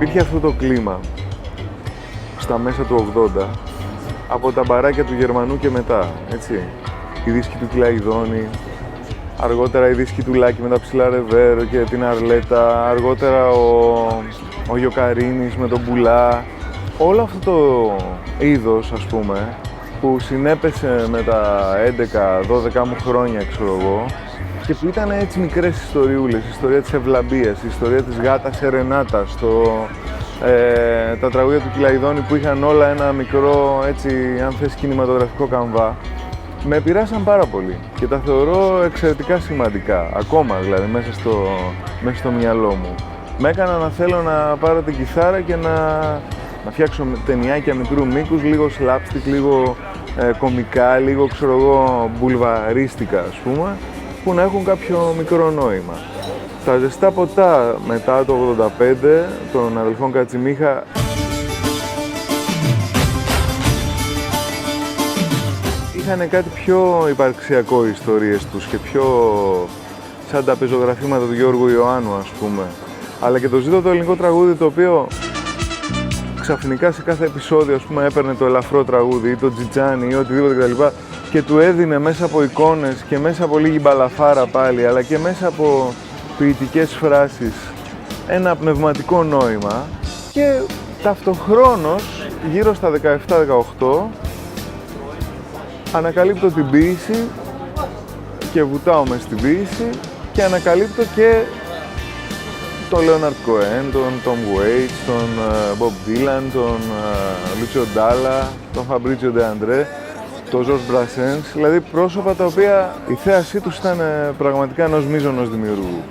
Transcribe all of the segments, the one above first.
υπήρχε αυτό το κλίμα στα μέσα του 80, από τα μπαράκια του Γερμανού και μετά, έτσι. Οι δίσκοι του Κιλαϊδόνη, αργότερα οι δίσκοι του Λάκη με τα ψηλά ρεβέρ και την Αρλέτα, αργότερα ο Γιοκαρίνης με τον Μπουλά. Όλο αυτό το είδος, ας πούμε, που συνέπεσε με τα 11-12 μου χρόνια, ξέρω εγώ, και που ήταν έτσι μικρές ιστοριούλες, η ιστορία της Ευλαμπίας, η ιστορία της γάτας Ερενάτας, τα τραγούδια του Κιλαϊδόνη που είχαν όλα ένα μικρό, έτσι, αν θες, κινηματογραφικό καμβά, με επηρεάσαν πάρα πολύ και τα θεωρώ εξαιρετικά σημαντικά, ακόμα δηλαδή μέσα στο μυαλό μου. Με έκανα να θέλω να πάρω την κιθάρα και να φτιάξω ταινιάκια μικρού μήκους, λίγο slapstick, λίγο κομικά, λίγο, ξέρω εγώ, μπουλβαρίστικα, ας πούμε, που να έχουν κάποιο μικρό νόημα. Τα ζεστά ποτά μετά το 85 των αδελφών Κατσιμίχα είχαν κάτι πιο υπαρξιακό οι ιστορίες τους και πιο σαν τα πεζογραφήματα του Γιώργου Ιωάννου, ας πούμε. Αλλά και το ζήτω το ελληνικό τραγούδι, το οποίο ξαφνικά σε κάθε επεισόδιο, ας πούμε, έπαιρνε το ελαφρό τραγούδι ή το τζιτζάνι ή οτιδήποτε κτλ. Και του έδινε μέσα από εικόνες και μέσα από λίγη μπαλαφάρα πάλι, αλλά και μέσα από ποιητικές φράσεις ένα πνευματικό νόημα. Και ταυτοχρόνως, γύρω στα 17-18, ανακαλύπτω την ποίηση και βουτάω μες στην ποίηση και ανακαλύπτω και τον Leonard Cohen, τον Tom Waits, τον Bob Dylan, τον Lucio Dalla, τον Fabrizio De André, τον Georges Brassens, δηλαδή πρόσωπα τα οποία η θέασή τους ήταν πραγματικά ενός μείζωνος δημιουργού.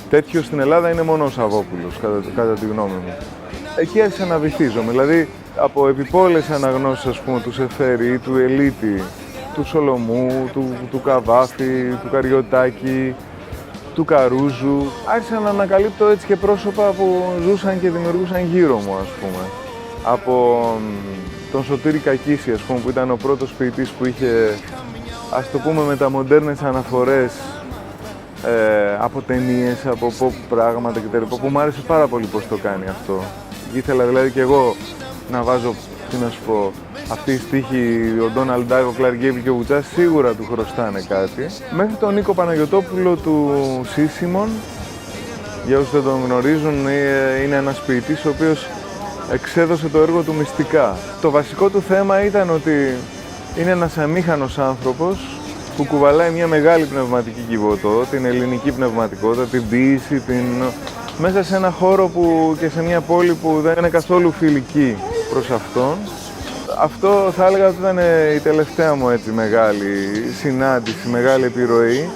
Τέτοιο στην Ελλάδα είναι μόνο ο Σαββόπουλος, κατά τη γνώμη μου. Εκεί άρχισα να βυθίζομαι, δηλαδή από επιπόλες αναγνώσεις, ας πούμε, του Σεφέρη, του Ελίτη, του Σολομού, του Καβάφη, του Καριωτάκη, του Καρούζου. Άρχισα να ανακαλύπτω έτσι και πρόσωπα που ζούσαν και δημιουργούσαν γύρω μου, ας πούμε. Από τον Σωτήρη Κακίση, ας πούμε, που ήταν ο πρώτος ποιητής που είχε, ας το πούμε, μεταμοντέρνες αναφορές από ταινίες, από pop πράγματα κτλ. Που μου άρεσε πάρα πολύ πώς το κάνει αυτό. Ήθελα δηλαδή και εγώ να βάζω, τι να σου πω, αυτή η στίχη, ο Ντόναλντ Ντάκ, ο Κλάρκ Γκέιμπλ και ο Βουτσάς σίγουρα του χρωστάνε κάτι. Μέχρι τον Νίκο Παναγιωτόπουλο του Σίσιμον, για όσους δεν τον γνωρίζουν, είναι ένας ποιητής ο οποίος εξέδωσε το έργο του μυστικά. Το βασικό του θέμα ήταν ότι είναι ένας αμήχανος άνθρωπος που κουβαλάει μια μεγάλη πνευματική κυβωτό, την ελληνική πνευματικότητα, την ποίηση, μέσα σε ένα χώρο που, και σε μια πόλη που δεν είναι καθόλου φιλική προς αυτόν. Αυτό θα έλεγα ότι ήταν η τελευταία μου έτσι μεγάλη συνάντηση, μεγάλη επιρροή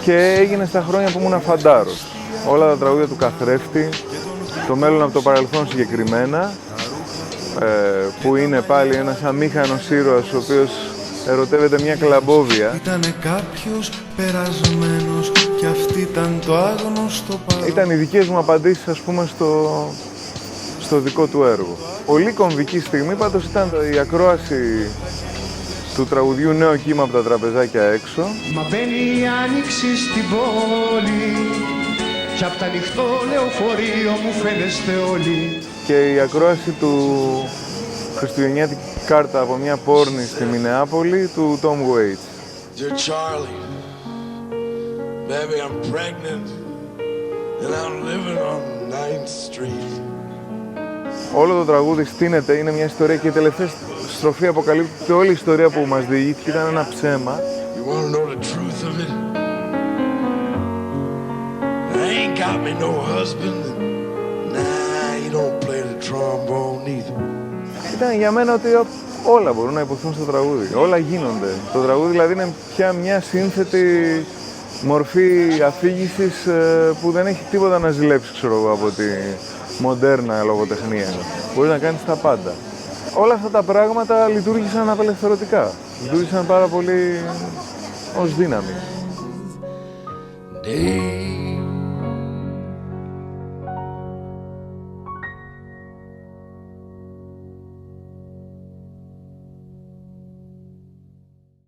και έγινε στα χρόνια που ήμουν φαντάρος. Όλα τα τραγούδια του Καθρέφτη, το μέλλον από το παρελθόν συγκεκριμένα, που είναι πάλι ένας αμήχανος ήρωας ο οποίος ερωτεύεται μια κλαμπόβια. Ήτανε κάποιος περασμένος και αυτή ήταν το άγνωστο παρόν. Ήταν οι δικές μου απαντήσεις, ας πούμε, στο δικό του έργο. Πολύ κομβική στιγμή πάντως ήταν η ακρόαση του τραγουδιού «Νέο κύμα από τα τραπεζάκια έξω». Μα μπαίνει η άνοιξη στην πόλη κι απ' τα ανοιχτό λεωφορείο μου φαίνεστε όλοι. Και η ακρόαση του χριστουγεννιάτικη κάρτα από μια πόρνη στη Μινεάπολη του Tom Waits. Dear Charlie, baby I'm pregnant and I'm living on 9th Street. Όλο το τραγούδι στείνεται, είναι μια ιστορία και η τελευταία στροφή αποκαλύπτει όλη η ιστορία που μας διηγήθηκε ήταν ένα ψέμα. You want to know the truth of it? I ain't got me no husband. Nah, you don't play the trombone either. Ήταν για μένα ότι όλα μπορούν να υποθούν στο τραγούδι, όλα γίνονται. Το τραγούδι δηλαδή είναι πια μια σύνθετη μορφή αφήγησης που δεν έχει τίποτα να ζηλέψει, ξέρω εγώ, από τη μοντέρνα λογοτεχνία. Μπορείς να κάνεις τα πάντα. Όλα αυτά τα πράγματα λειτουργήσαν απελευθερωτικά. Λειτουργήσαν πάρα πολύ ως δύναμη.